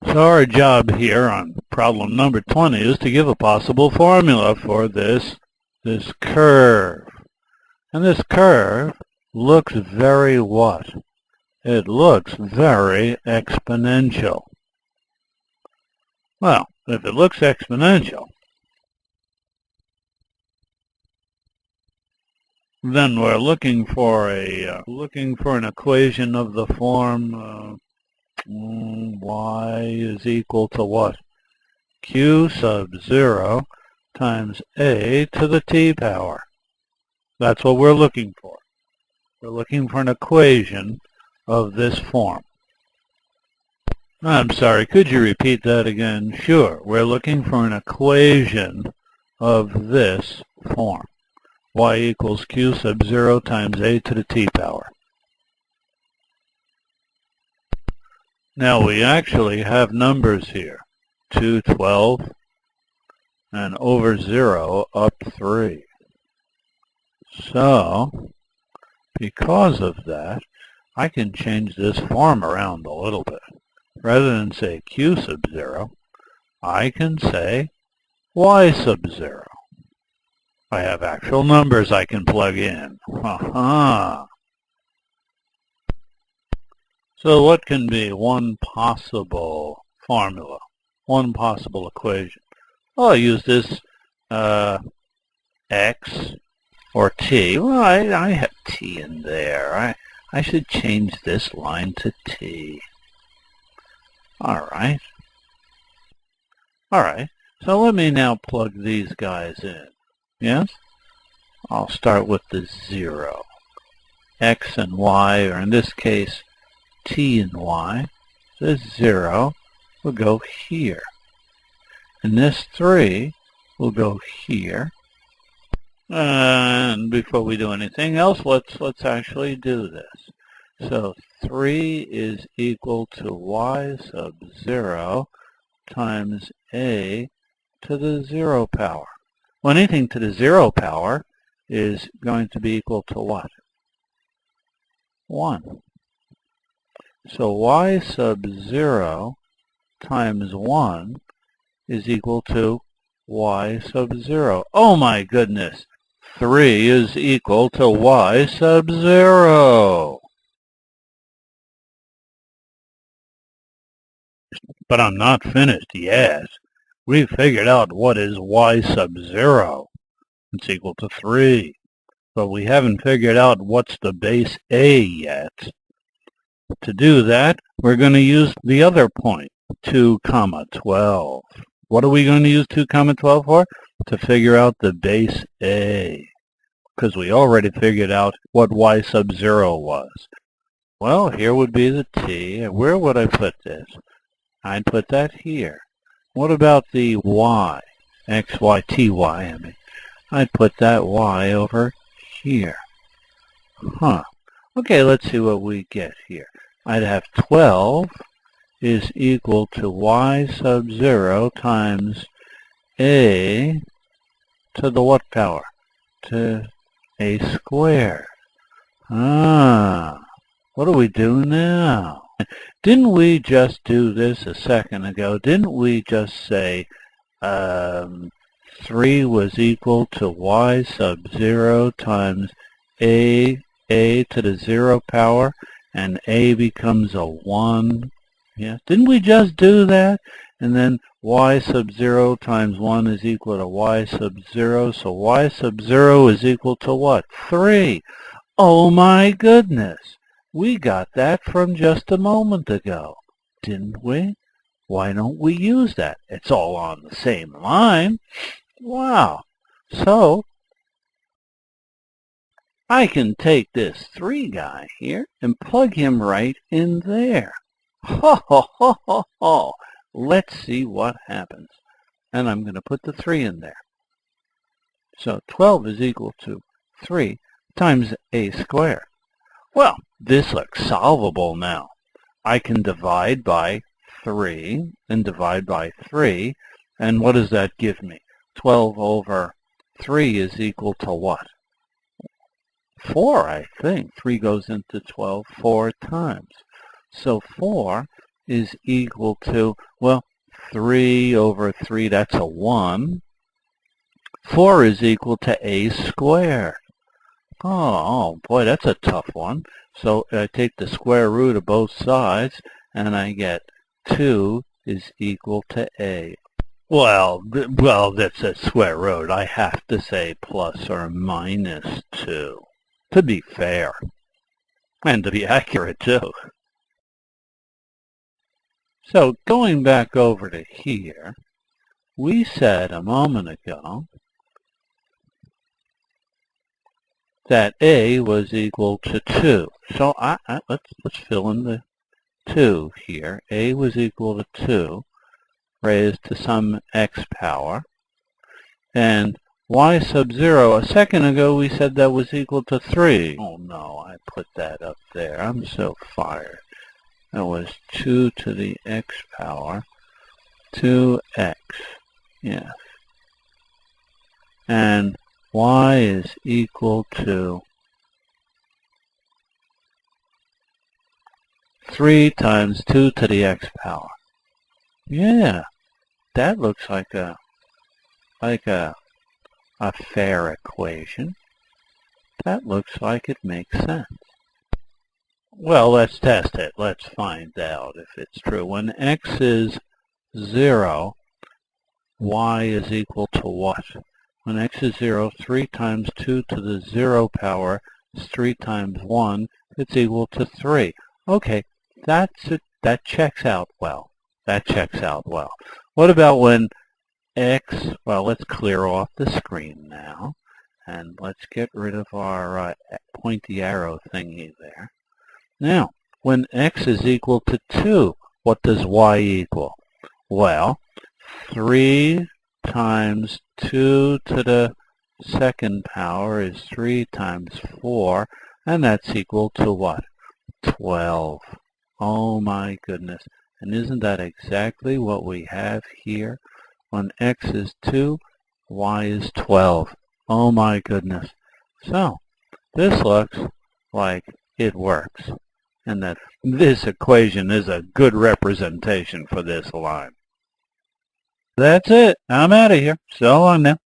So our job here on problem number 20 is to give a possible formula for this curve. And this curve looks very what? It looks very exponential. Well, if it looks exponential, then we're looking for an equation of the form y is equal to what? Q sub 0 times a to the t power. That's what we're looking for. We're looking for an equation of this form. I'm sorry, could you repeat that again? Sure, we're looking for an equation of this form. Y equals Q sub 0 times a to the t power. Now we actually have numbers here. 2, 12, and over 0 up 3. So, because of that, I can change this form around a little bit. Rather than say Q sub 0, I can say Y sub 0. I have actual numbers I can plug in. So what can be one possible formula, one possible equation? Well, I'll use this X or T. Well, I have T in there. I should change this line to T. All right. So let me now plug these guys in. Yes? I'll start with the 0. X and Y, or in this case, T and Y. This 0 will go here. And this 3 will go here. And before we do anything else, let's actually do this. So 3 is equal to y sub 0 times a to the 0 power. Well, anything to the 0 power is going to be equal to what? 1. So y sub 0 times 1 is equal to y sub 0. Oh my goodness! 3 is equal to y sub 0. But I'm not finished yet. We've figured out what is y sub 0. It's equal to 3. But we haven't figured out what's the base a yet. To do that, we're going to use the other point, 2, 12. What are we going to use 2, 12 for? To figure out the base a. Because we already figured out what y sub 0 was. Well, here would be the t. Where would I put this? I'd put that here. What about the y? X, y, t, y, I mean. I'd put that y over here. Okay, let's see what we get here. I'd have 12 is equal to y sub 0 times a to the what power? To a squared. What do we do now? Didn't we just do this a second ago? Didn't we just say 3 was equal to y sub 0 times a to the 0 power, and a becomes a 1? Yeah. Didn't we just do that? And then y sub 0 times 1 is equal to y sub 0, so y sub 0 is equal to what? 3. Oh my goodness! We got that from just a moment ago, didn't we? Why don't we use that? It's all on the same line. Wow. So, I can take this 3 guy here and plug him right in there. Ho, ho, ho, ho, ho. Let's see what happens. And I'm going to put the 3 in there. So 12 is equal to 3 times a squared. Well, this looks solvable now. I can divide by 3 and divide by 3. And what does that give me? 12 over 3 is equal to what? 4, I think. 3 goes into 12 4 times. So 4 is equal to, well, 3 over 3, that's a 1. 4 is equal to a squared. Oh boy, that's a tough one. So I take the square root of both sides, and I get 2 is equal to a. Well, that's a square root. I have to say plus or minus 2, to be fair, and to be accurate, too. So going back over to here, we said a moment ago that a was equal to 2. So let's fill in the 2 here. A was equal to 2 raised to some x power. And y sub 0, a second ago we said that was equal to 3. Oh no, I put that up there. I'm so fired. That was 2 to the x power, 2x, yes. And y is equal to 3 times 2 to the x power. Yeah, that looks like a fair equation. That looks like it makes sense. Well, let's test it. Let's find out if it's true. When x is 0, y is equal to what? When x is 0, 3 times 2 to the 0 power is 3 times 1. It's equal to 3. Okay, that's it. That checks out well. That checks out well. What about when x, well, let's clear off the screen now, and let's get rid of our pointy arrow thingy there. Now, when x is equal to 2, what does y equal? Well, 3 times 2 to the second power is 3 times 4, and that's equal to what? 12. Oh my goodness. And isn't that exactly what we have here? When x is 2, y is 12. Oh my goodness. So, this looks like it works, and that this equation is a good representation for this line. That's it. I'm out of here. So long now.